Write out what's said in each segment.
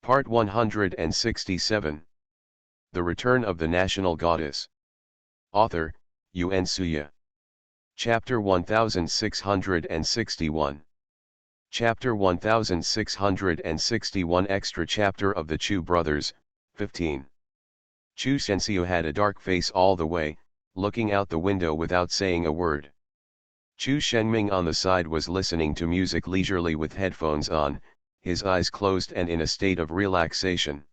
Part 167. The Return of the National Goddess. Author, Yun Suya. Chapter 1661. Chapter 1661 Extra Chapter of the Chu Brothers, 15. Chu Sensio had a dark face all the way, looking out the window without saying a word. Chu Shenming on the side was listening to music leisurely with headphones on, his eyes closed and in a state of relaxation.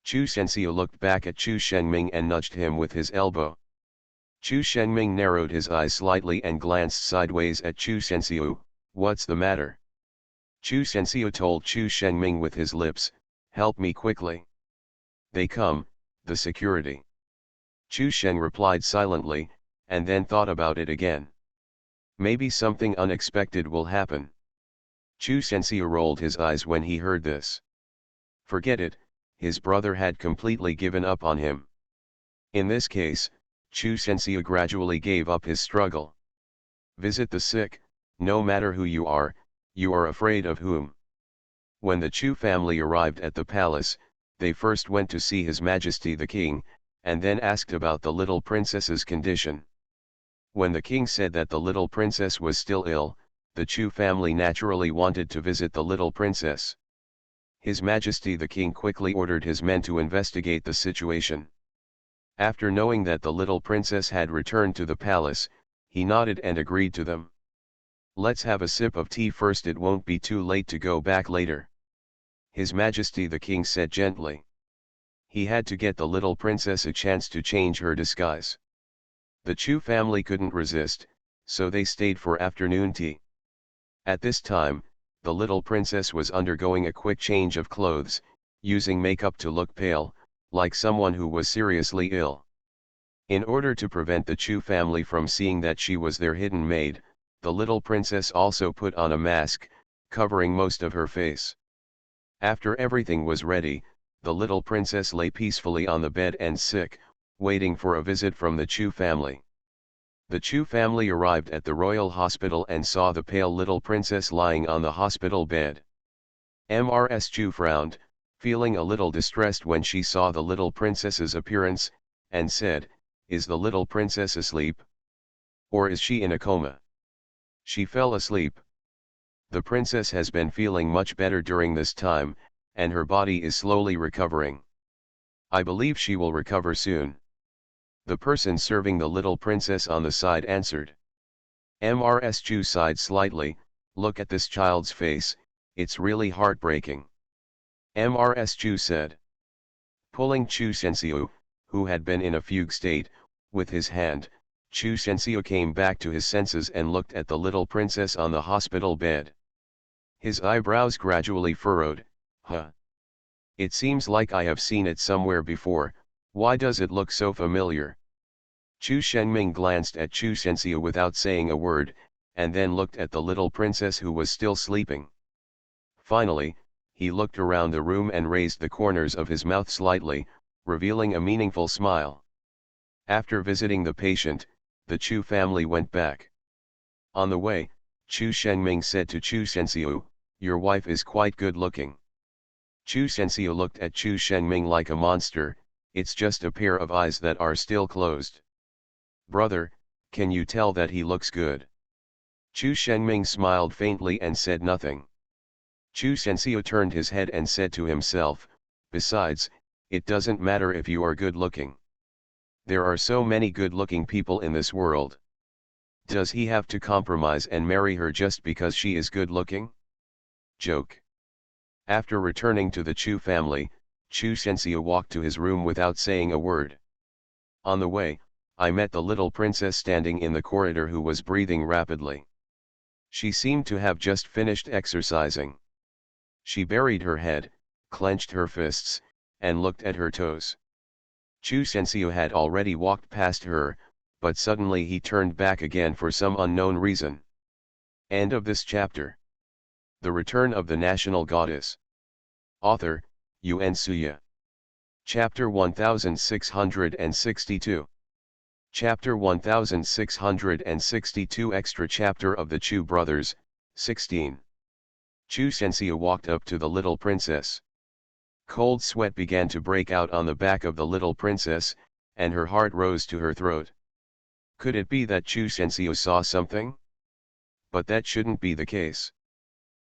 Chu Sensio looked back at Chu Shenming and nudged him with his elbow. Chu Shenming narrowed his eyes slightly and glanced sideways at Chu Sensio. "What's the matter?" Chu Sensio told Chu Shenming with his lips, "Help me quickly." "They come, the security." Chu Shen replied silently, and then thought about it again. "Maybe something unexpected will happen." Chu Sensio rolled his eyes when he heard this. Forget it, his brother had completely given up on him. In this case, Chu Sensio gradually gave up his struggle. Visit the sick, no matter who you are afraid of whom. When the Chu family arrived at the palace, they first went to see His Majesty the King, and then asked about the little princess's condition. When the king said that the little princess was still ill, the Chu family naturally wanted to visit the little princess. His Majesty the King quickly ordered his men to investigate the situation. After knowing that the little princess had returned to the palace, he nodded and agreed to them. "Let's have a sip of tea first, it won't be too late to go back later," His Majesty the King said gently. He had to get the little princess a chance to change her disguise. The Chu family couldn't resist, so they stayed for afternoon tea. At this time, the little princess was undergoing a quick change of clothes, using makeup to look pale, like someone who was seriously ill. In order to prevent the Chu family from seeing that she was their hidden maid, the little princess also put on a mask, covering most of her face. After everything was ready, the little princess lay peacefully on the bed and sick, waiting for a visit from the Chu family. The Chu family arrived at the royal hospital and saw the pale little princess lying on the hospital bed. Mrs. Chu frowned, feeling a little distressed when she saw the little princess's appearance, and said, "Is the little princess asleep? Or is she in a coma?" "She fell asleep. The princess has been feeling much better during this time, and her body is slowly recovering. I believe she will recover soon," the person serving the little princess on the side answered. Mrs. Chu sighed slightly. "Look at this child's face, it's really heartbreaking," Mrs. Chu said. Pulling Chu Sensio, who had been in a fugue state, with his hand, Chu Sensio came back to his senses and looked at the little princess on the hospital bed. His eyebrows gradually furrowed. "Huh. It seems like I have seen it somewhere before, why does it look so familiar?" Chu Shenming glanced at Chu Sensio without saying a word, and then looked at the little princess who was still sleeping. Finally, he looked around the room and raised the corners of his mouth slightly, revealing a meaningful smile. After visiting the patient, the Chu family went back. On the way, Chu Shenming said to Chu Sensio, "Your wife is quite good looking." Chu Sensio looked at Chu Shenming like a monster. "It's just a pair of eyes that are still closed." "Brother, can you tell that he looks good?" Chu Shenming smiled faintly and said nothing. Chu Sensio turned his head and said to himself, "Besides, it doesn't matter if you are good looking. There are so many good-looking people in this world. Does he have to compromise and marry her just because she is good-looking?" Joke. After returning to the Chu family, Chu Sensio walked to his room without saying a word. On the way, I met the little princess standing in the corridor who was breathing rapidly. She seemed to have just finished exercising. She buried her head, clenched her fists, and looked at her toes. Chu Sensio had already walked past her, but suddenly he turned back again for some unknown reason. End of this chapter. The Return of the National Goddess. Author, Yun Suya. Chapter 1662. Chapter 1662 Extra Chapter of the Chu Brothers, 16. Chu Sensio walked up to the little princess. Cold sweat began to break out on the back of the little princess, and her heart rose to her throat. Could it be that Chu Sensio saw something? But that shouldn't be the case.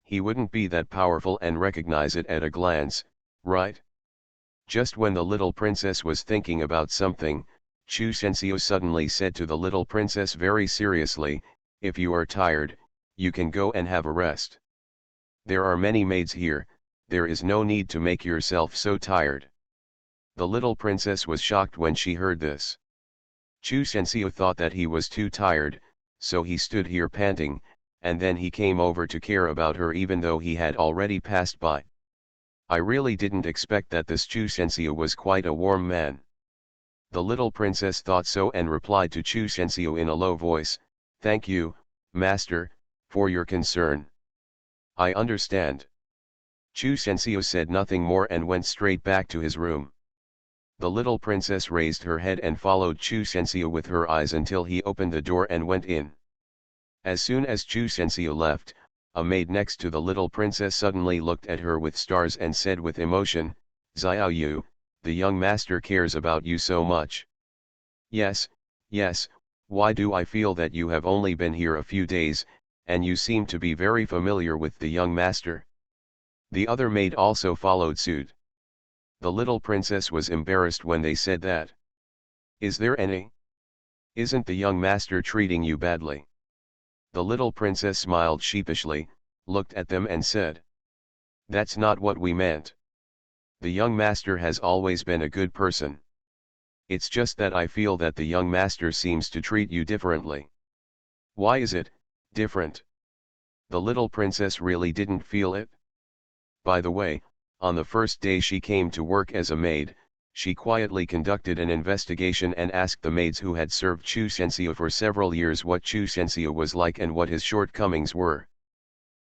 He wouldn't be that powerful and recognize it at a glance, right? Just when the little princess was thinking about something, Chu Sensio suddenly said to the little princess very seriously, "If you are tired, you can go and have a rest. There are many maids here, there is no need to make yourself so tired." The little princess was shocked when she heard this. Chu Sensio thought that he was too tired, so he stood here panting, and then he came over to care about her even though he had already passed by. I really didn't expect that this Chu Sensio was quite a warm man. The little princess thought so and replied to Chu Sensio in a low voice, "Thank you, master, for your concern. I understand." Chu Sensio said nothing more and went straight back to his room. The little princess raised her head and followed Chu Sensio with her eyes until he opened the door and went in. As soon as Chu Sensio left, a maid next to the little princess suddenly looked at her with stars and said with emotion, "Xiao Yu, the young master cares about you so much." "Yes, yes, why do I feel that you have only been here a few days, and you seem to be very familiar with the young master?" The other maid also followed suit. The little princess was embarrassed when they said that. "Is there any? Isn't the young master treating you badly?" The little princess smiled sheepishly, looked at them and said, "That's not what we meant. The young master has always been a good person. It's just that I feel that the young master seems to treat you differently." "Why is it different?" The little princess really didn't feel it. By the way, on the first day she came to work as a maid, she quietly conducted an investigation and asked the maids who had served Chu Sensio for several years what Chu Sensio was like and what his shortcomings were.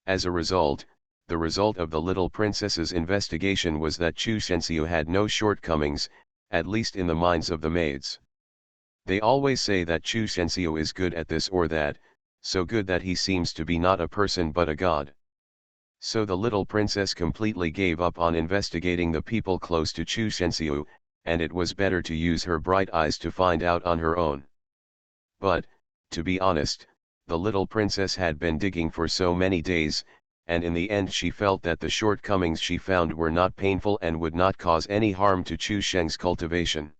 As a result, the result of the little princess's investigation was that Chu Sensio had no shortcomings, at least in the minds of the maids. They always say that Chu Sensio is good at this or that, so good that he seems to be not a person but a god. So the little princess completely gave up on investigating the people close to Chu Sensio, and it was better to use her bright eyes to find out on her own. But, to be honest, the little princess had been digging for so many days, and in the end she felt that the shortcomings she found were not painful and would not cause any harm to Chu Sheng's cultivation.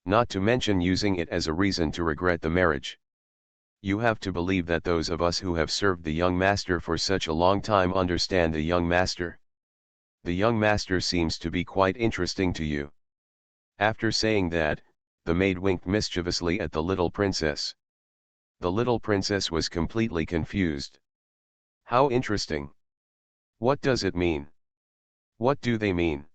Not to mention using it as a reason to regret the marriage. You have to believe that those of us who have served the young master for such a long time understand the young master. The young master seems to be quite interesting to you." After saying that, the maid winked mischievously at the little princess. The little princess was completely confused. "How interesting? What does it mean? What do they mean?"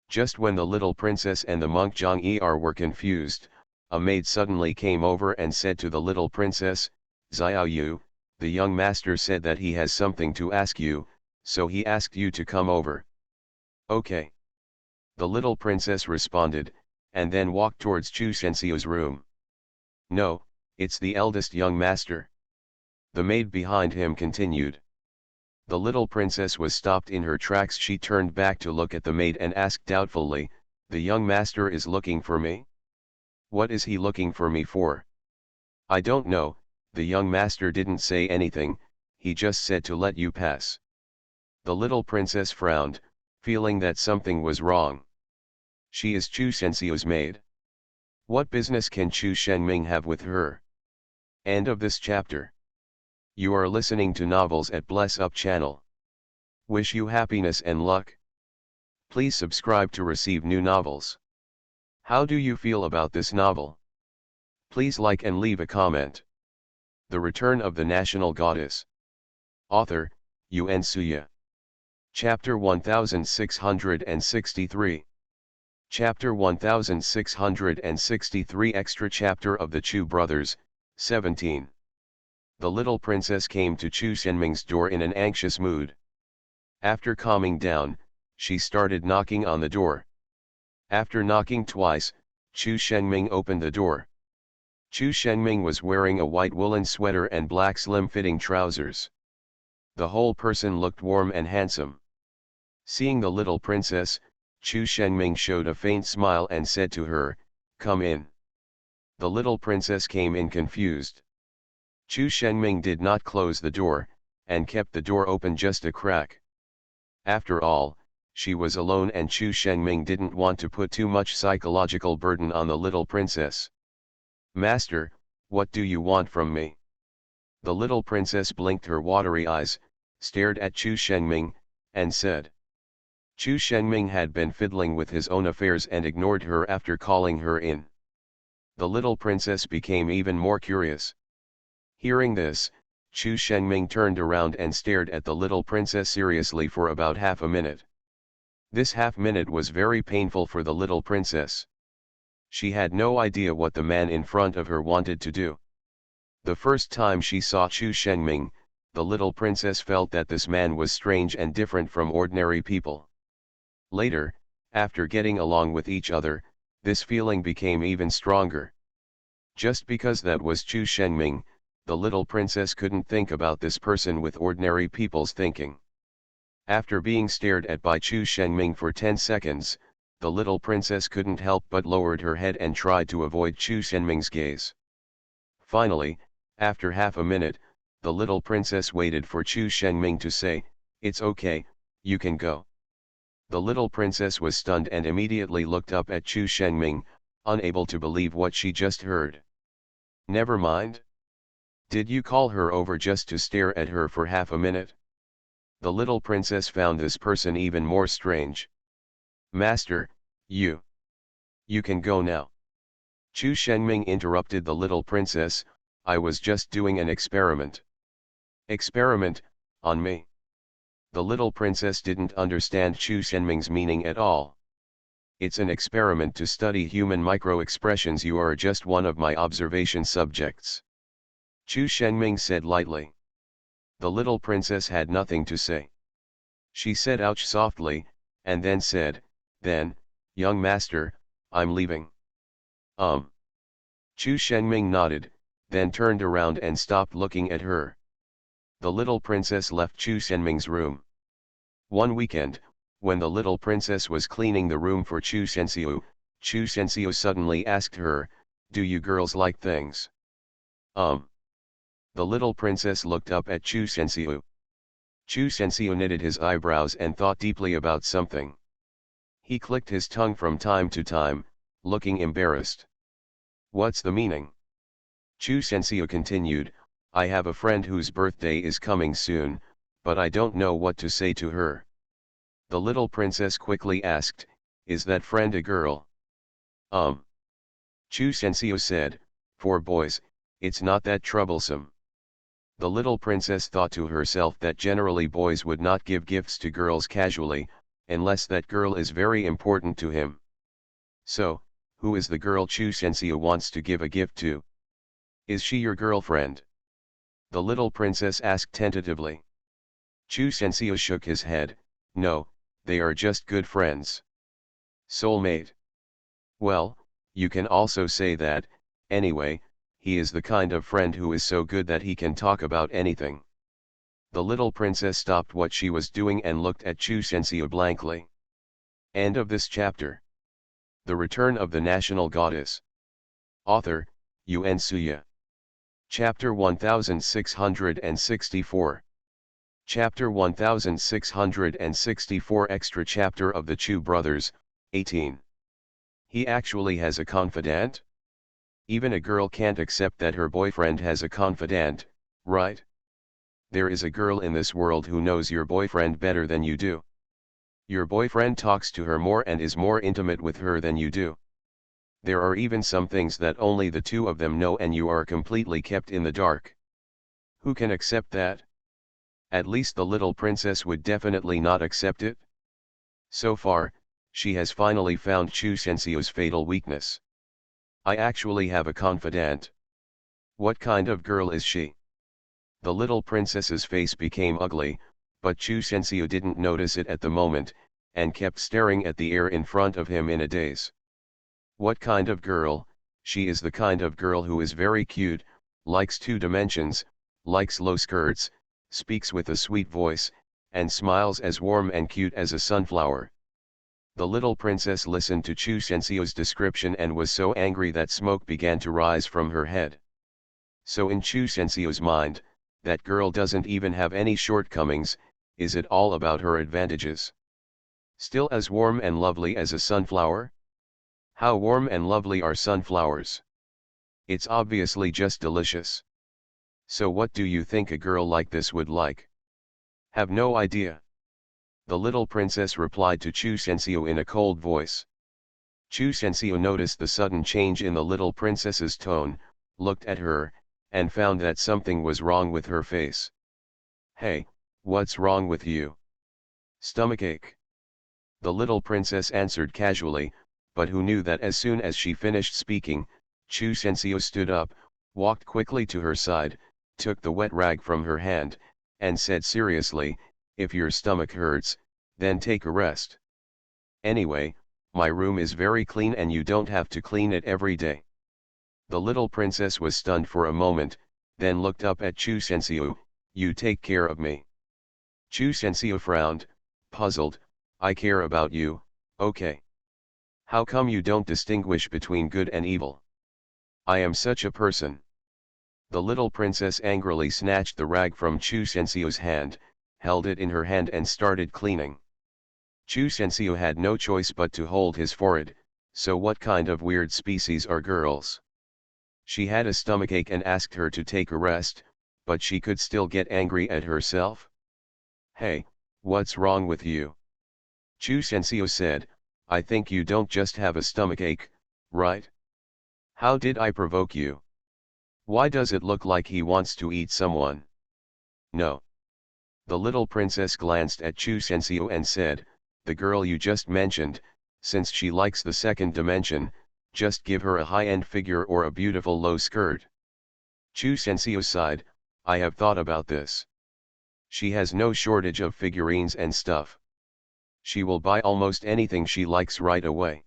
Just when the little princess and the monk Zhang Er were confused, a maid suddenly came over and said to the little princess, "Xiao Yu, the young master said that he has something to ask you, so he asked you to come over." "Okay." The little princess responded, and then walked towards Chu Sensio's room. "No, it's the eldest young master." The maid behind him continued. The little princess was stopped in her tracks. She turned back to look at the maid and asked doubtfully, "The young master is looking for me? What is he looking for me for?" "I don't know, the young master didn't say anything, he just said to let you pass." The little princess frowned, feeling that something was wrong. She is Chu Sensio's maid. What business can Chu Shenming have with her? End of this chapter. You are listening to Novels at Bless Up channel. Wish you happiness and luck. Please subscribe to receive new novels. How do you feel about this novel? Please like and leave a comment. The Return of the National Goddess. Author, Yuan Suya. Chapter 1663. Chapter 1663 Extra Chapter of the Chu Brothers, 17. The little princess came to Chu Shenming's door in an anxious mood. After calming down, she started knocking on the door. After knocking twice, Chu Shenming opened the door. Chu Shenming was wearing a white woolen sweater and black slim-fitting trousers. The whole person looked warm and handsome. Seeing the little princess, Chu Shenming showed a faint smile and said to her, "Come in." The little princess came in confused. Chu Shenming did not close the door, and kept the door open just a crack. After all, she was alone and Chu Shenming didn't want to put too much psychological burden on the little princess. "Master, what do you want from me?" The little princess blinked her watery eyes, stared at Chu Shenming, and said. Chu Shenming had been fiddling with his own affairs and ignored her after calling her in. The little princess became even more curious. Hearing this, Chu Shenming turned around and stared at the little princess seriously for about half a minute. This half-minute was very painful for the little princess. She had no idea what the man in front of her wanted to do. The first time she saw Chu Shenming, the little princess felt that this man was strange and different from ordinary people. Later, after getting along with each other, this feeling became even stronger. Just because that was Chu Shenming, the little princess couldn't think about this person with ordinary people's thinking. After being stared at by Chu Shenming for 10 seconds, the little princess couldn't help but lowered her head and tried to avoid Chu Shenming's gaze. Finally, after half a minute, the little princess waited for Chu Shenming to say, "It's okay, you can go." The little princess was stunned and immediately looked up at Chu Shenming, unable to believe what she just heard. "Never mind? Did you call her over just to stare at her for half a minute?" The little princess found this person even more strange. "Master, you can go now." Chu Shenming interrupted the little princess, "I was just doing an experiment." "Experiment, on me?" The little princess didn't understand Chu Shenming's meaning at all. "It's an experiment to study human micro-expressions. You are just one of my observation subjects," Chu Shenming said lightly. The little princess had nothing to say. She said ouch softly, and then said, "Then, young master, I'm leaving." Chu Shenming nodded, then turned around and stopped looking at her. The little princess left Chu Shenming's room. One weekend, when the little princess was cleaning the room for Chu Shenxiu suddenly asked her, "Do you girls like things?" The little princess looked up at Chu Shenxiu. Chu Shenxiu knitted his eyebrows and thought deeply about something. He clicked his tongue from time to time, looking embarrassed. "What's the meaning?" Chu Shenxiu continued, "I have a friend whose birthday is coming soon, but I don't know what to say to her." The little princess quickly asked, "Is that friend a girl?" Chu Shenxiu said, "For boys, it's not that troublesome." The little princess thought to herself that generally boys would not give gifts to girls casually, unless that girl is very important to him. So, who is the girl Chu Shenxiu wants to give a gift to? "Is she your girlfriend?" the little princess asked tentatively. Chu Shenxiu shook his head, "No, they are just good friends." "Soulmate?" "Well, you can also say that. Anyway, he is the kind of friend who is so good that he can talk about anything." The little princess stopped what she was doing and looked at Chu Shenxiu blankly. End of this chapter. The Return of the National Goddess. Author, Yun Suya. Chapter 1664. Chapter 1664 Extra Chapter of the Chu Brothers, 18. He actually has a confidant? Even a girl can't accept that her boyfriend has a confidant, right? There is a girl in this world who knows your boyfriend better than you do. Your boyfriend talks to her more and is more intimate with her than you do. There are even some things that only the two of them know and you are completely kept in the dark. Who can accept that? At least the little princess would definitely not accept it. So far, she has finally found Chu Shenxiu's fatal weakness. "I actually have a confidant. What kind of girl is she?" The little princess's face became ugly, but Chu Shenxiu didn't notice it at the moment, and kept staring at the air in front of him in a daze. "What kind of girl? She is the kind of girl who is very cute, likes two dimensions, likes low skirts, speaks with a sweet voice, and smiles as warm and cute as a sunflower." The little princess listened to Chu Sensio's description and was so angry that smoke began to rise from her head. So in Chu Sensio's mind, that girl doesn't even have any shortcomings, is it all about her advantages? Still as warm and lovely as a sunflower? How warm and lovely are sunflowers? It's obviously just delicious. So what do you think a girl like this would like? Have no idea. The little princess replied to Chu Sensio in a cold voice. Chu Sensio noticed the sudden change in the little princess's tone, looked at her, and found that something was wrong with her face. Hey, what's wrong with you? Stomachache. The little princess answered casually, but who knew that as soon as she finished speaking, Chu Sensio stood up, walked quickly to her side, took the wet rag from her hand, and said seriously, if your stomach hurts, then take a rest. Anyway, my room is very clean and you don't have to clean it every day. The little princess was stunned for a moment, then looked up at Chu Sensio. You take care of me. Chu Sensio frowned, puzzled. I care about you, okay. How come you don't distinguish between good and evil? I am such a person. The little princess angrily snatched the rag from Chu Sensio's hand, held it in her hand and started cleaning. Chu Sensio had no choice but to hold his forehead. So what kind of weird species are girls? She had a stomachache and asked her to take a rest, but she could still get angry at herself? Hey, what's wrong with you? Chu Sensio said, I think you don't just have a stomachache, right? How did I provoke you? Why does it look like he wants to eat someone? No. The little princess glanced at Chu Sensio and said, the girl you just mentioned, since she likes the second dimension, just give her a high-end figure or a beautiful low skirt. Chu Sensio sighed, I have thought about this. She has no shortage of figurines and stuff. She will buy almost anything she likes right away.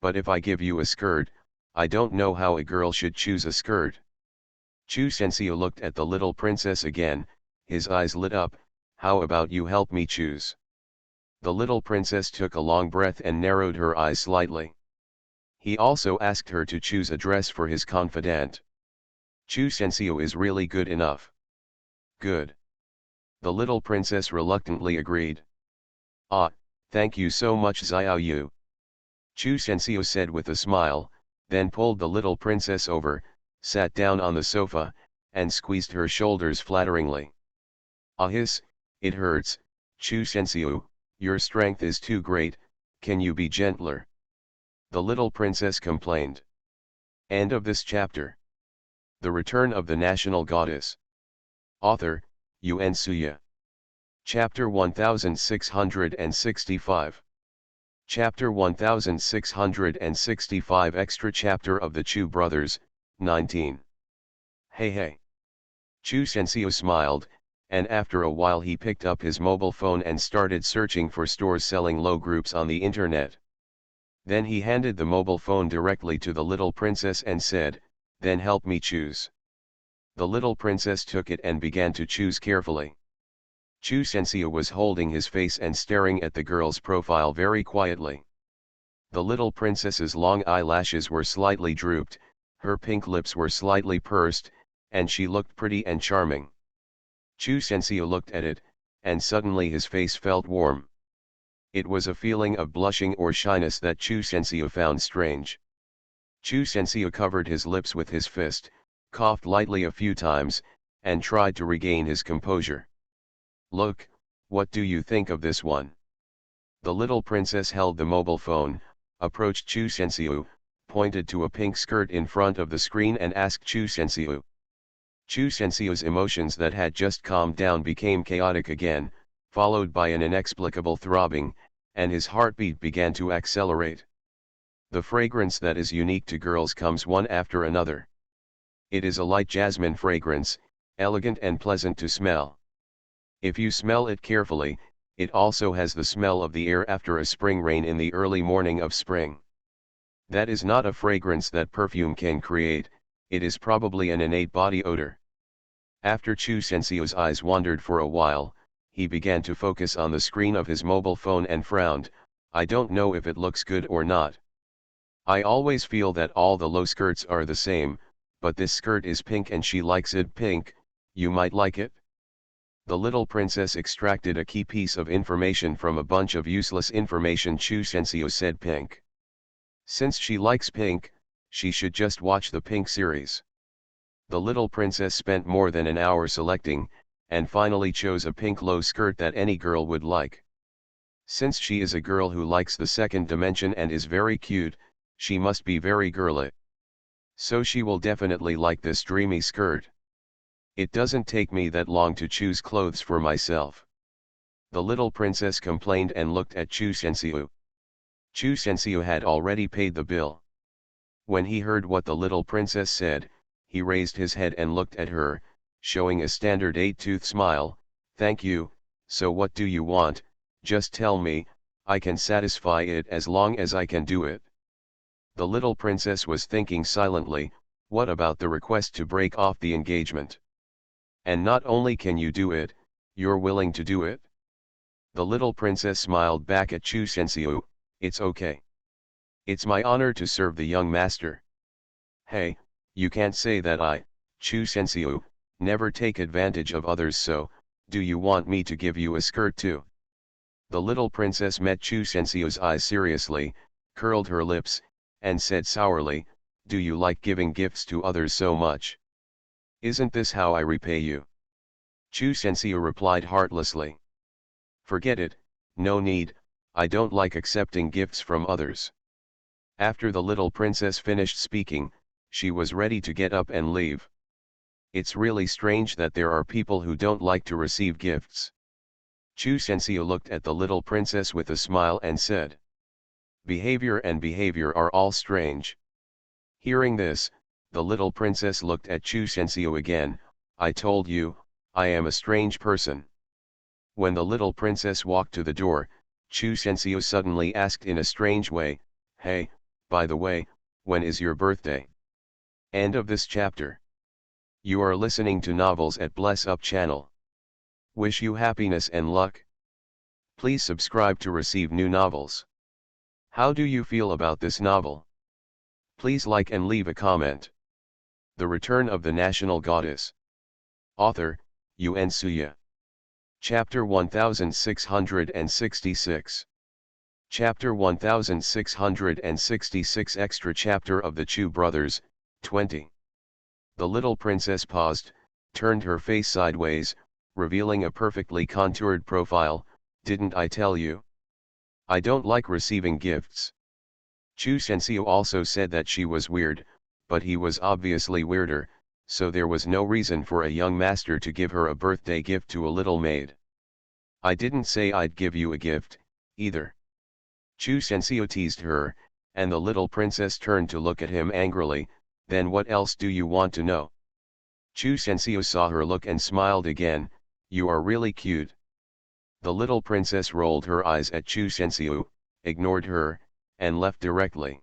But if I give you a skirt, I don't know how a girl should choose a skirt. Chu Sensio looked at the little princess again, his eyes lit up, how about you help me choose? The little princess took a long breath and narrowed her eyes slightly. He also asked her to choose a dress for his confidant. Chu Sensio is really good enough. Good. The little princess reluctantly agreed. Ah, thank you so much Xiao Yu. Chu Sensio said with a smile, then pulled the little princess over, sat down on the sofa, and squeezed her shoulders flatteringly. Ahis, it hurts, Chu Sensio, your strength is too great, can you be gentler? The little princess complained. End of this chapter. The Return of the National Goddess. Author, Yun Suya. Chapter 1665. Chapter 1665 Extra Chapter of the Chu Brothers, 19. Hey hey. Chu Sensio smiled, and after a while he picked up his mobile phone and started searching for stores selling low groups on the internet. Then he handed the mobile phone directly to the little princess and said, then help me choose. The little princess took it and began to choose carefully. Chu Sensio was holding his face and staring at the girl's profile very quietly. The little princess's long eyelashes were slightly drooped, her pink lips were slightly pursed, and she looked pretty and charming. Chu Sensio looked at it, and suddenly his face felt warm. It was a feeling of blushing or shyness that Chu Sensio found strange. Chu Sensio covered his lips with his fist, coughed lightly a few times, and tried to regain his composure. Look, what do you think of this one? The little princess held the mobile phone, approached Chu Sensio, pointed to a pink skirt in front of the screen and asked Chu Sensio. Chu Sensio's emotions that had just calmed down became chaotic again, followed by an inexplicable throbbing, and his heartbeat began to accelerate. The fragrance that is unique to girls comes one after another. It is a light jasmine fragrance, elegant and pleasant to smell. If you smell it carefully, it also has the smell of the air after a spring rain in the early morning of spring. That is not a fragrance that perfume can create, it is probably an innate body odor. After Chu Sensio's eyes wandered for a while, he began to focus on the screen of his mobile phone and frowned, I don't know if it looks good or not. I always feel that all the low skirts are the same, but this skirt is pink and she likes it pink, you might like it? The little princess extracted a key piece of information from a bunch of useless information. Chu Sensio said pink. Since she likes pink, she should just watch the Pink series. The little princess spent more than an hour selecting, and finally chose a pink low skirt that any girl would like. Since she is a girl who likes the second dimension and is very cute, she must be very girly. So she will definitely like this dreamy skirt. It doesn't take me that long to choose clothes for myself. The little princess complained and looked at Chu Sensio. Chu Sensio had already paid the bill. When he heard what the little princess said, he raised his head and looked at her, showing a standard 8-tooth smile. Thank you, so what do you want? Just tell me, I can satisfy it as long as I can do it. The little princess was thinking silently, what about the request to break off the engagement? And not only can you do it, you're willing to do it? The little princess smiled back at Chu Sensio. It's okay. It's my honor to serve the young master. Hey, you can't say that. Chu Sensio, never take advantage of others. So, do you want me to give you a skirt too? The little princess met Chu Sensio's eyes seriously, curled her lips, and said sourly, do you like giving gifts to others so much? Isn't this how I repay you? Chu Sensio replied heartlessly. Forget it, no need, I don't like accepting gifts from others. After the little princess finished speaking, she was ready to get up and leave. It's really strange that there are people who don't like to receive gifts. Chu Sensio looked at the little princess with a smile and said, behavior and behavior are all strange. Hearing this, the little princess looked at Chu Sensio again. I told you, I am a strange person. When the little princess walked to the door, Chu Sensio suddenly asked in a strange way, hey, by the way, when is your birthday? End of this chapter. You are listening to Novels at Bless Up channel. Wish you happiness and luck. Please subscribe to receive new novels. How do you feel about this novel? Please like and leave a comment. The Return of the National Goddess. Author, Yuen Suya. Chapter 1666. Chapter 1666 Extra Chapter of the Chu Brothers, 20. The little princess paused, turned her face sideways, revealing a perfectly contoured profile. Didn't I tell you? I don't like receiving gifts. Chu Sensio also said that she was weird, but he was obviously weirder, so there was no reason for a young master to give her a birthday gift to a little maid. I didn't say I'd give you a gift, either. Chu Sensio teased her, and the little princess turned to look at him angrily. Then what else do you want to know? Chu Sensio saw her look and smiled again. You are really cute. The little princess rolled her eyes at Chu Sensio, ignored her, and left directly.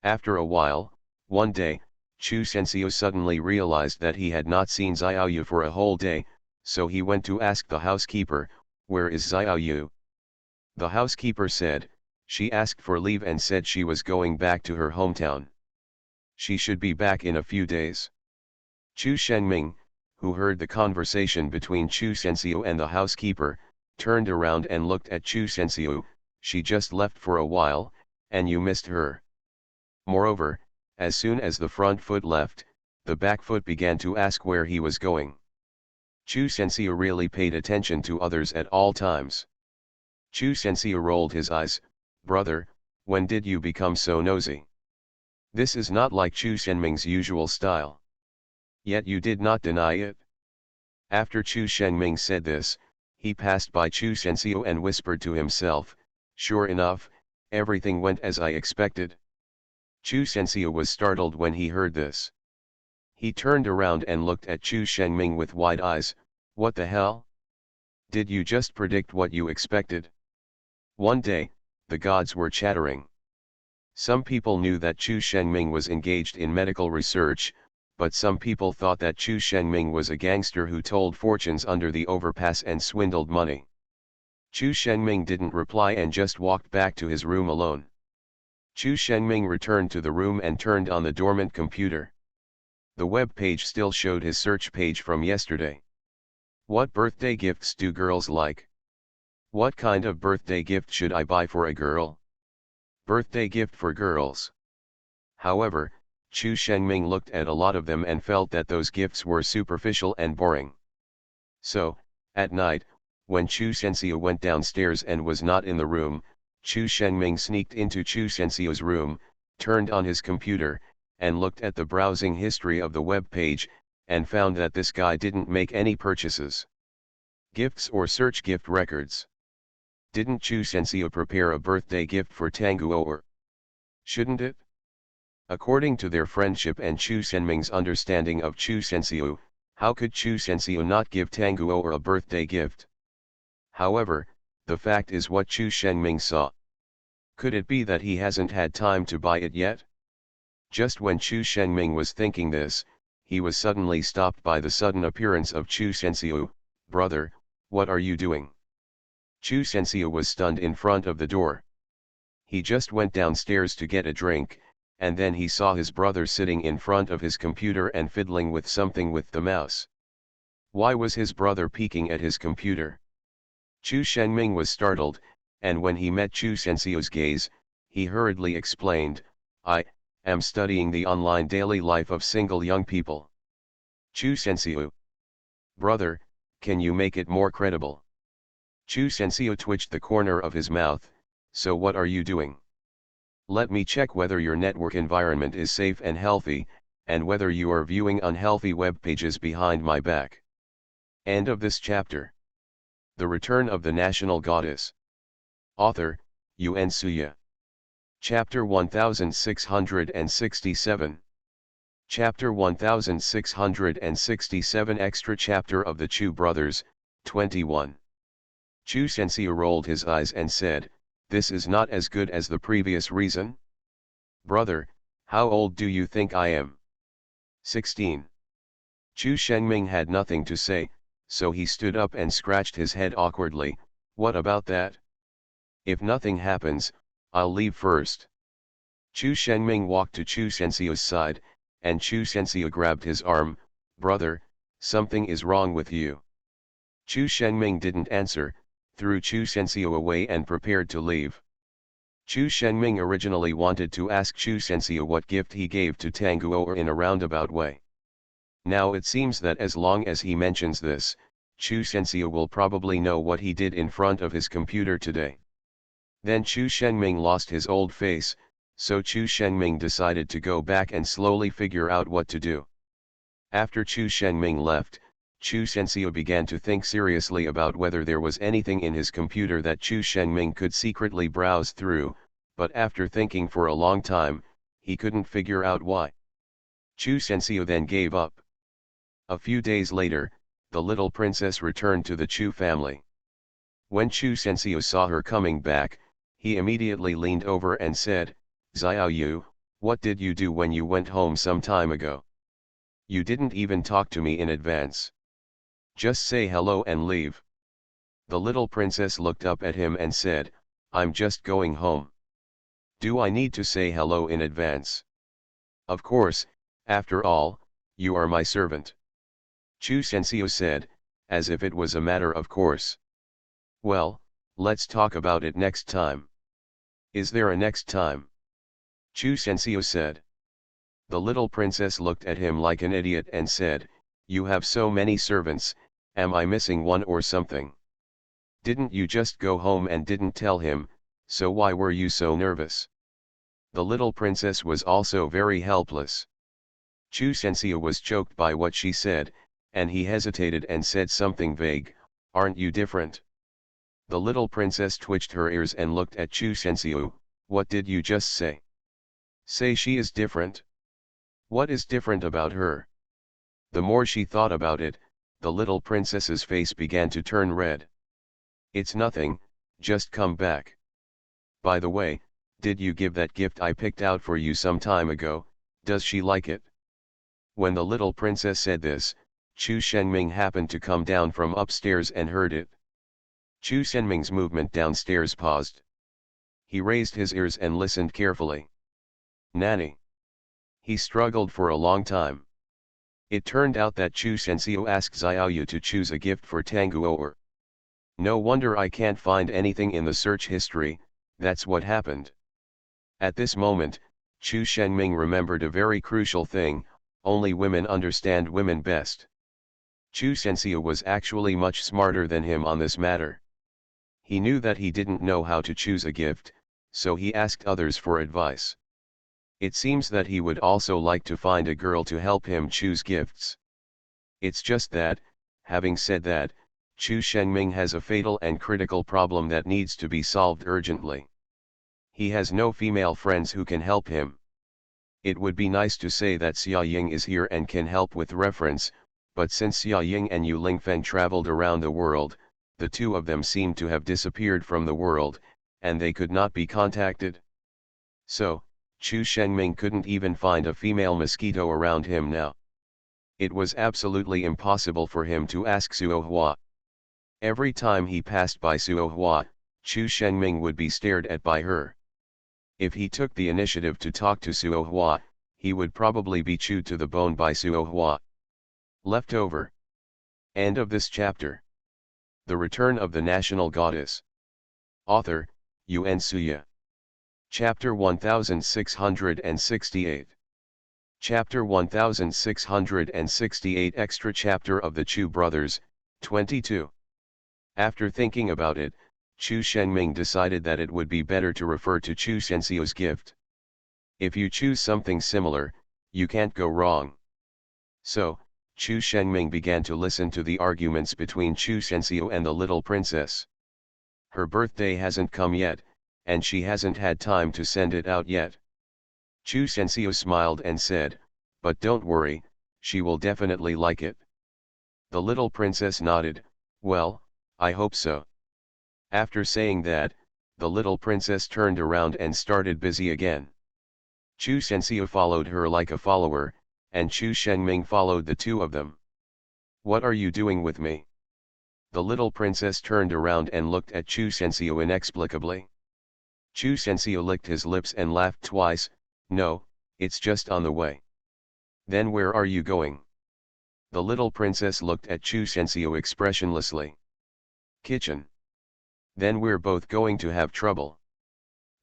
After a while, one day, Chu Sensio suddenly realized that he had not seen Xiaoyu for a whole day, so he went to ask the housekeeper, where is Xiaoyu? The housekeeper said, she asked for leave and said she was going back to her hometown. She should be back in a few days. Chu Shengming, who heard the conversation between Chu Sensio and the housekeeper, turned around and looked at Chu Sensio. She just left for a while, and you missed her. Moreover, as soon as the front foot left, the back foot began to ask where he was going. Chu Sensio really paid attention to others at all times. Chu Sensio rolled his eyes. Brother, when did you become so nosy? This is not like Chu Shenming's usual style. Yet you did not deny it. After Chu Shengming said this, he passed by Chu Sensio and whispered to himself, sure enough, everything went as I expected. Chu Sensio was startled when he heard this. He turned around and looked at Chu Shengming with wide eyes. What the hell? Did you just predict what you expected? One day, the gods were chattering. Some people knew that Chu Shengming was engaged in medical research, but some people thought that Chu Shengming was a gangster who told fortunes under the overpass and swindled money. Chu Shenming didn't reply and just walked back to his room alone. Chu Shenming returned to the room and turned on the dormant computer. The web page still showed his search page from yesterday. What birthday gifts do girls like? What kind of birthday gift should I buy for a girl? Birthday gift for girls. However, Chu Shenming looked at a lot of them and felt that those gifts were superficial and boring. So, at night, when Chu Sensio went downstairs and was not in the room, Chu Shenming sneaked into Chu Sensio's room, turned on his computer, and looked at the browsing history of the web page, and found that this guy didn't make any purchases. Gifts or search gift records. Didn't Chu Sensio prepare a birthday gift for Tanguo, or shouldn't it? According to their friendship and Chu Shenming's understanding of Chu Sensio, how could Chu Sensio not give Tanguo a birthday gift? However, the fact is what Chu Shenming saw. Could it be that he hasn't had time to buy it yet? Just when Chu Shenming was thinking this, he was suddenly stopped by the sudden appearance of Chu Sensio. Brother, what are you doing? Chu Sensio was stunned in front of the door. He just went downstairs to get a drink, and then he saw his brother sitting in front of his computer and fiddling with something with the mouse. Why was his brother peeking at his computer? Chu Shenming was startled, and when he met Chu Sensio's gaze, he hurriedly explained, I am studying the online daily life of single young people. Chu Sensio. Brother, can you make it more credible? Chu Sensio twitched the corner of his mouth. So what are you doing? Let me check whether your network environment is safe and healthy, and whether you are viewing unhealthy web pages behind my back. End of this chapter. The Return of the National Goddess. Author, Yuen Suya. Chapter 1667. Chapter 1667 Extra Chapter of the Chu Brothers, 21. Chu Sensio rolled his eyes and said, this is not as good as the previous reason? Brother, how old do you think I am? 16. Chu Shenming had nothing to say, so he stood up and scratched his head awkwardly. What about that? If nothing happens, I'll leave first. Chu Shenming walked to Chu Sensio's side, and Chu Sensio grabbed his arm. Brother, something is wrong with you. Chu Shenming didn't answer, threw Chu Sensio away and prepared to leave. Chu Shenming originally wanted to ask Chu Sensio what gift he gave to Tanguo in a roundabout way. Now it seems that as long as he mentions this, Chu Sensio will probably know what he did in front of his computer today. Then Chu Shenming lost his old face, so Chu Shenming decided to go back and slowly figure out what to do. After Chu Shenming left, Chu Sensio began to think seriously about whether there was anything in his computer that Chu Shenming could secretly browse through, but after thinking for a long time, he couldn't figure out why. Chu Sensio then gave up. A few days later, the little princess returned to the Chu family. When Chu Sensio saw her coming back, he immediately leaned over and said, Xiao Yu, what did you do when you went home some time ago? You didn't even talk to me in advance. Just say hello and leave. The little princess looked up at him and said, I'm just going home. Do I need to say hello in advance? Of course, after all, you are my servant. Chu Sensio said, as if it was a matter of course. Well, let's talk about it next time. Is there a next time? Chu Sensio said. The little princess looked at him like an idiot and said, you have so many servants, am I missing one or something? Didn't you just go home and didn't tell him, so why were you so nervous? The little princess was also very helpless. Chu Sensio was choked by what she said, and he hesitated and said something vague, aren't you different? The little princess twitched her ears and looked at Chu Sensio. What did you just say? Say she is different? What is different about her? The more she thought about it, the little princess's face began to turn red. It's nothing, just come back. By the way, did you give that gift I picked out for you some time ago? Does she like it? When the little princess said this, Chu Shenming happened to come down from upstairs and heard it. Chu Shenming's movement downstairs paused. He raised his ears and listened carefully. Nanny. He struggled for a long time. It turned out that Chu Shenxiu asked Xiaoyu to choose a gift for Tanguo. No wonder I can't find anything in the search history, that's what happened. At this moment, Chu Shenming remembered a very crucial thing: only women understand women best. Chu Shenxiu was actually much smarter than him on this matter. He knew that he didn't know how to choose a gift, so he asked others for advice. It seems that he would also like to find a girl to help him choose gifts. It's just that, having said that, Chu Shenming has a fatal and critical problem that needs to be solved urgently. He has no female friends who can help him. It would be nice to say that Xia Ying is here and can help with reference, but since Xia Ying and Yu Lingfen traveled around the world, the two of them seemed to have disappeared from the world, and they could not be contacted. So, Chu Shenming couldn't even find a female mosquito around him now. It was absolutely impossible for him to ask Suo Hua. Every time he passed by Suo Hua, Chu Shenming would be stared at by her. If he took the initiative to talk to Suo Hua, he would probably be chewed to the bone by Suo Hua. Leftover. End of this chapter. The Return of the National Goddess. Author, Yuan Suya. Chapter 1668. Chapter 1668 Extra Chapter of the Chu Brothers, 22. After thinking about it, Chu Shenming decided that it would be better to refer to Chu Shenxiu's gift. If you choose something similar, you can't go wrong. So, Chu Shenming began to listen to the arguments between Chu Shenxiu and the little princess. Her birthday hasn't come yet, and she hasn't had time to send it out yet. Chu Shenxiu smiled and said, "But don't worry, she will definitely like it." The little princess nodded, "Well, I hope so." After saying that, the little princess turned around and started busy again. Chu Shenxiu followed her like a follower, and Chu Shenming followed the two of them. "What are you doing with me?" The little princess turned around and looked at Chu Shenxiu inexplicably. Chu Shenxiu licked his lips and laughed twice, "No, it's just on the way." "Then where are you going?" The little princess looked at Chu Shenxiu expressionlessly. "Kitchen." "Then we're both going to have trouble."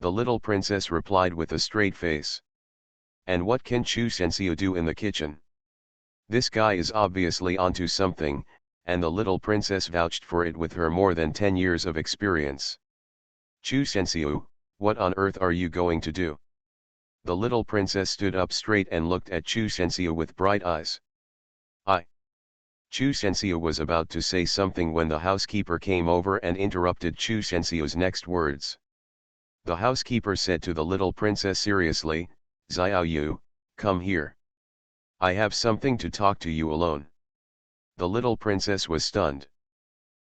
The little princess replied with a straight face. "And what can Chu Shenxiu do in the kitchen?" This guy is obviously onto something, and the little princess vouched for it with her more than 10 years of experience. "Chu Shenxiu, what on earth are you going to do?" The little princess stood up straight and looked at Chu Shenxiu with bright eyes. Chu Shenxiu was about to say something when the housekeeper came over and interrupted Chu Shenxiu's next words. The housekeeper said to the little princess seriously, "Xiaoyu, come here. I have something to talk to you alone." The little princess was stunned.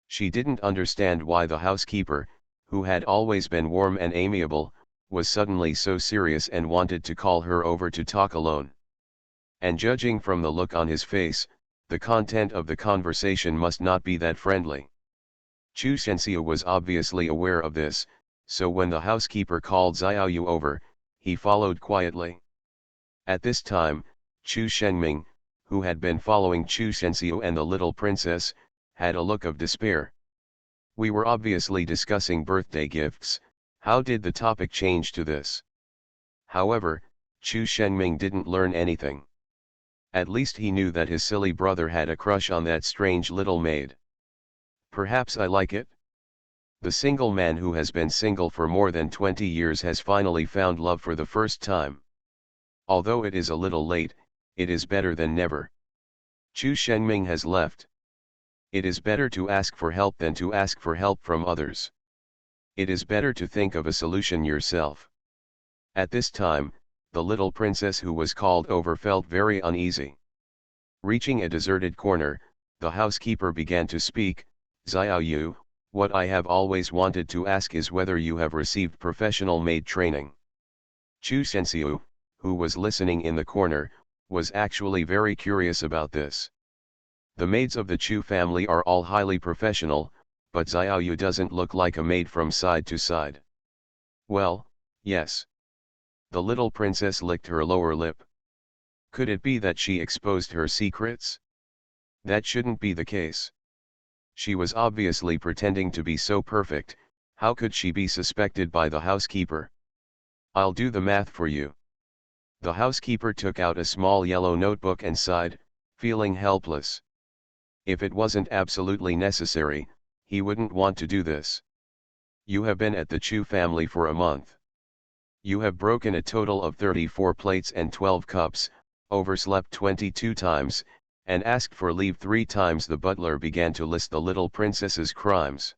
She didn't understand why the housekeeper, who had always been warm and amiable, was suddenly so serious and wanted to call her over to talk alone. And judging from the look on his face, the content of the conversation must not be that friendly. Chu Shenxiu was obviously aware of this, so when the housekeeper called Xiaoyu over, he followed quietly. At this time, Chu Shenming, who had been following Chu Shenxiu and the little princess, had a look of despair. We were obviously discussing birthday gifts. How did the topic change to this? However, Chu Shenming didn't learn anything. At least he knew that his silly brother had a crush on that strange little maid. Perhaps I like it? The single man who has been single for more than 20 years has finally found love for the first time. Although it is a little late, it is better than never. Chu Shenming has left. It is better to ask for help than to ask for help from others. It is better to think of a solution yourself. At this time, the little princess who was called over felt very uneasy. Reaching a deserted corner, the housekeeper began to speak, "Xiaoyu, what I have always wanted to ask is whether you have received professional maid training." Chu Shenxiu, who was listening in the corner, was actually very curious about this. The maids of the Chu family are all highly professional, but Xiaoyu doesn't look like a maid from side to side. Well, yes. The little princess licked her lower lip. Could it be that she exposed her secrets? That shouldn't be the case. She was obviously pretending to be so perfect, how could she be suspected by the housekeeper? I'll do the math for you. The housekeeper took out a small yellow notebook and sighed, feeling helpless. If it wasn't absolutely necessary, he wouldn't want to do this. You have been at the Chu family for a month. You have broken a total of 34 plates and 12 cups, overslept 22 times, and asked for leave 3 times. The butler began to list the little princess's crimes.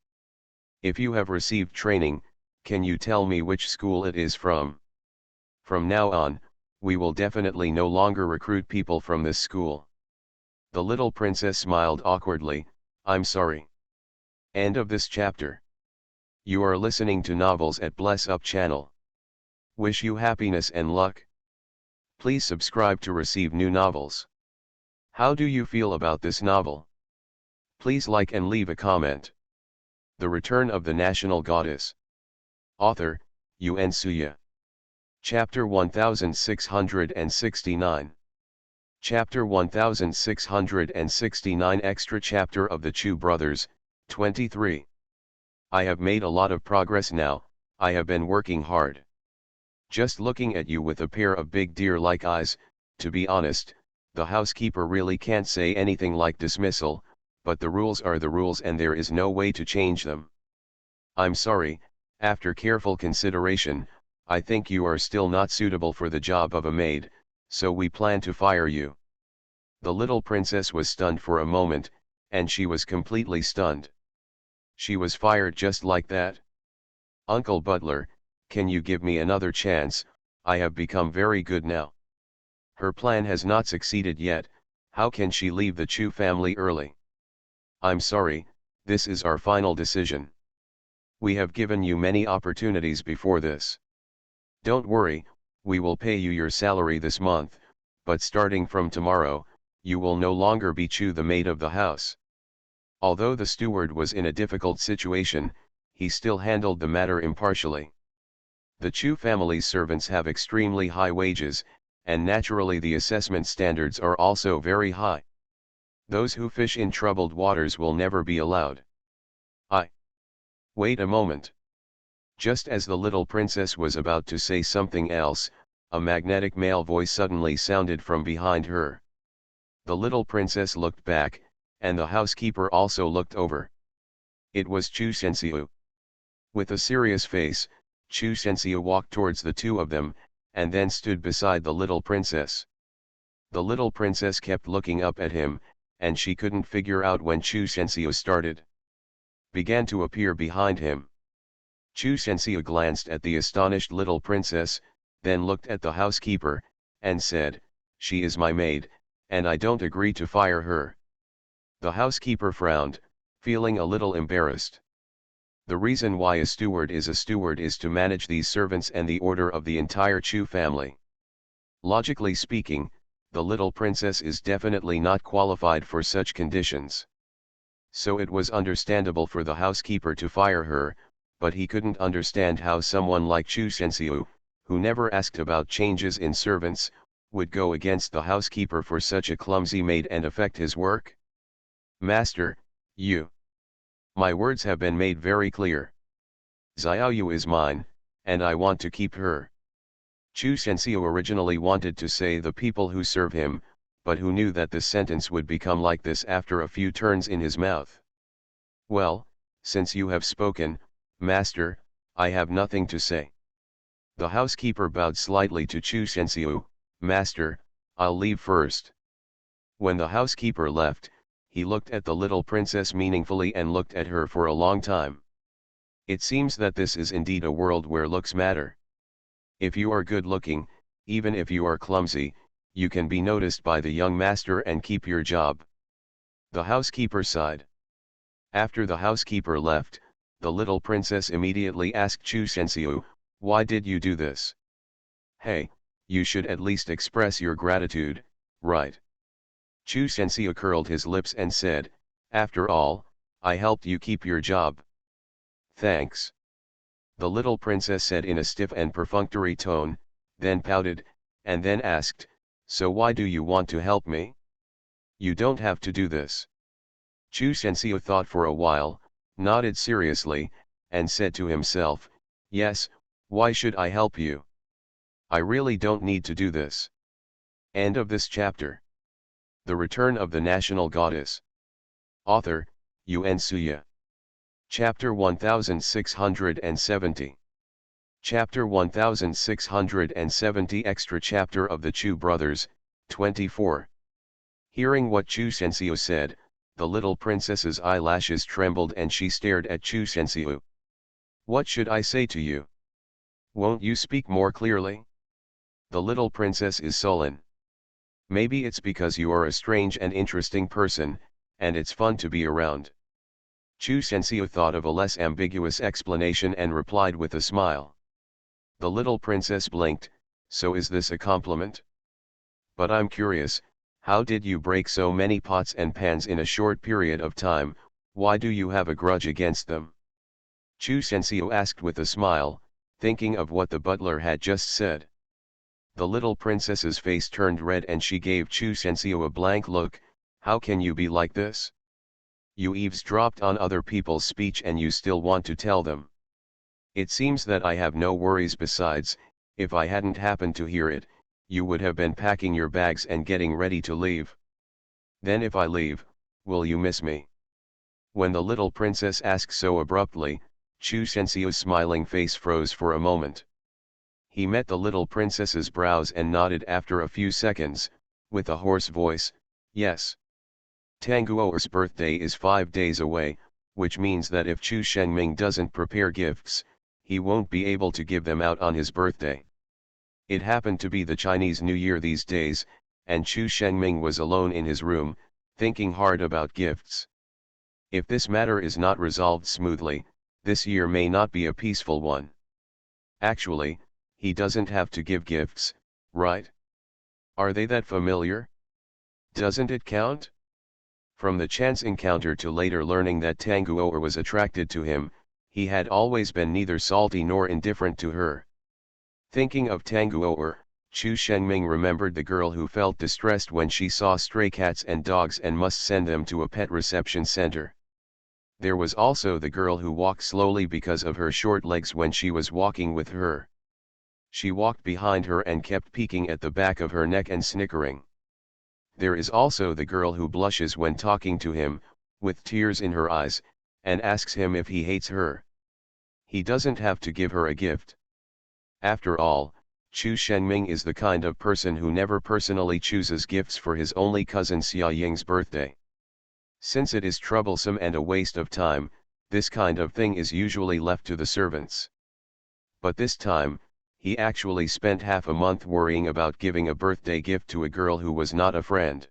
If you have received training, can you tell me which school it is from? From now on, we will definitely no longer recruit people from this school. The little princess smiled awkwardly, I'm sorry. End of this chapter. You are listening to Novels at Bless Up channel. Wish you happiness and luck. Please subscribe to receive new novels. How do you feel about this novel? Please like and leave a comment. The Return of the National Goddess. Author, Yun Suya. Chapter 1669. Chapter 1669 Extra Chapter of the Chu Brothers, 23. I have made a lot of progress now, I have been working hard. Just looking at you with a pair of big deer-like eyes, to be honest, the housekeeper really can't say anything like dismissal, but the rules are the rules and there is no way to change them. I'm sorry, after careful consideration, I think you are still not suitable for the job of a maid, so we plan to fire you. The little princess was stunned for a moment, and she was completely stunned. She was fired just like that? Uncle Butler, can you give me another chance? I have become very good now. Her plan has not succeeded yet, how can she leave the Chu family early? I'm sorry, this is our final decision. We have given you many opportunities before this. Don't worry, we will pay you your salary this month, but starting from tomorrow, you will no longer be Chu the maid of the house. Although the steward was in a difficult situation, he still handled the matter impartially. The Chu family's servants have extremely high wages, and naturally the assessment standards are also very high. Those who fish in troubled waters will never be allowed. Wait a moment. Just as the little princess was about to say something else, a magnetic male voice suddenly sounded from behind her. The little princess looked back, and the housekeeper also looked over. It was Chu Shenxiu. With a serious face, Chu Shenxiu walked towards the two of them, and then stood beside the little princess. The little princess kept looking up at him, and she couldn't figure out when Chu Shenxiu began to appear behind him. Chu Shenxiu glanced at the astonished little princess, then looked at the housekeeper, and said, she is my maid, and I don't agree to fire her. The housekeeper frowned, feeling a little embarrassed. The reason why a steward is to manage these servants and the order of the entire Chu family. Logically speaking, the little princess is definitely not qualified for such conditions. So it was understandable for the housekeeper to fire her, but he couldn't understand how someone like Chu Shenxiu, who never asked about changes in servants, would go against the housekeeper for such a clumsy maid and affect his work. Master, my words have been made very clear. Xiaoyu is mine, and I want to keep her. Chu Shenxiu originally wanted to say the people who serve him, but who knew that this sentence would become like this after a few turns in his mouth. Well, since you have spoken, master, I have nothing to say. The housekeeper bowed slightly to Chu Shenxiu, master, I'll leave first. When the housekeeper left, he looked at the little princess meaningfully and looked at her for a long time. It seems that this is indeed a world where looks matter. If you are good looking, even if you are clumsy, you can be noticed by the young master and keep your job. The housekeeper sighed. After the housekeeper left, the little princess immediately asked Chu Shenxiu, why did you do this? Hey, you should at least express your gratitude, right? Chu Shenxiu curled his lips and said, after all, I helped you keep your job. Thanks. The little princess said in a stiff and perfunctory tone, then pouted, and then asked, so why do you want to help me? You don't have to do this. Chu Shenxiu thought for a while, nodded seriously, and said to himself, yes, why should I help you? I really don't need to do this. End of this chapter. The Return of the National Goddess. Author, Yuan Suya. Chapter 1670. Chapter 1670 Extra Chapter of the Chu Brothers, 24. Hearing what Chu Shenxiu said, the little princess's eyelashes trembled and she stared at Chu Shenxiu. What should I say to you? Won't you speak more clearly? The little princess is sullen. Maybe it's because you are a strange and interesting person, and it's fun to be around. Chu Shenxiu thought of a less ambiguous explanation and replied with a smile. The little princess blinked, so is this a compliment? But I'm curious, how did you break so many pots and pans in a short period of time, why do you have a grudge against them? Chu Shenxiu asked with a smile, thinking of what the butler had just said. The little princess's face turned red and she gave Chu Shenxiu a blank look. How can you be like this? You eavesdropped on other people's speech and you still want to tell them. It seems that I have no worries. Besides, if I hadn't happened to hear it, you would have been packing your bags and getting ready to leave. Then if I leave, will you miss me? When the little princess asked so abruptly, Chu Shenxiu's smiling face froze for a moment. He met the little princess's brows and nodded after a few seconds, with a hoarse voice, yes. Tanguoer's birthday is 5 days away, which means that if Chu Shengming doesn't prepare gifts, he won't be able to give them out on his birthday. It happened to be the Chinese New Year these days, and Chu Shengming was alone in his room, thinking hard about gifts. If this matter is not resolved smoothly, this year may not be a peaceful one. Actually, he doesn't have to give gifts, right? Are they that familiar? Doesn't it count? From the chance encounter to later learning that Tanguoer was attracted to him, he had always been neither salty nor indifferent to her. Thinking of Tanguoer, Chu Shengming remembered the girl who felt distressed when she saw stray cats and dogs and must send them to a pet reception center. There was also the girl who walked slowly because of her short legs when she was walking with her. She walked behind her and kept peeking at the back of her neck and snickering. There is also the girl who blushes when talking to him, with tears in her eyes, and asks him if he hates her. He doesn't have to give her a gift. After all, Chu Shengming is the kind of person who never personally chooses gifts for his only cousin Xia Ying's birthday. Since it is troublesome and a waste of time, this kind of thing is usually left to the servants. But this time, he actually spent half a month worrying about giving a birthday gift to a girl who was not a friend.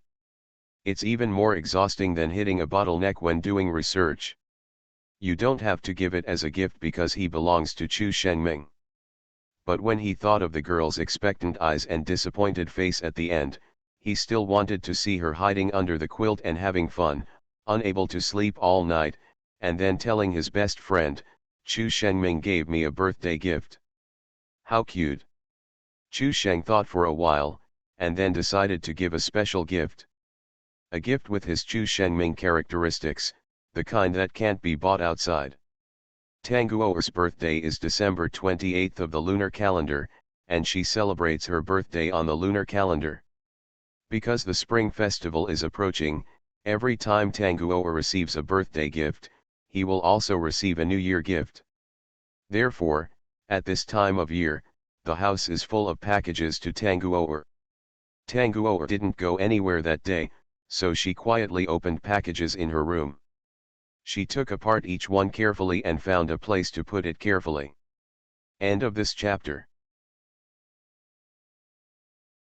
It's even more exhausting than hitting a bottleneck when doing research. You don't have to give it as a gift because he belongs to Chu Shengming. But when he thought of the girl's expectant eyes and disappointed face at the end, he still wanted to see her hiding under the quilt and having fun, unable to sleep all night, and then telling his best friend, Chu Shengming gave me a birthday gift. How cute. Chu Sheng thought for a while, and then decided to give a special gift. A gift with his Chu Shengming characteristics, the kind that can't be bought outside. Tanguoer's birthday is December 28th of the lunar calendar, and she celebrates her birthday on the lunar calendar. Because the spring festival is approaching, every time Tanguoer receives a birthday gift, he will also receive a New Year gift. Therefore, at this time of year, the house is full of packages to Tanguoer. Tanguoer didn't go anywhere that day, so she quietly opened packages in her room. She took apart each one carefully and found a place to put it carefully. End of this chapter.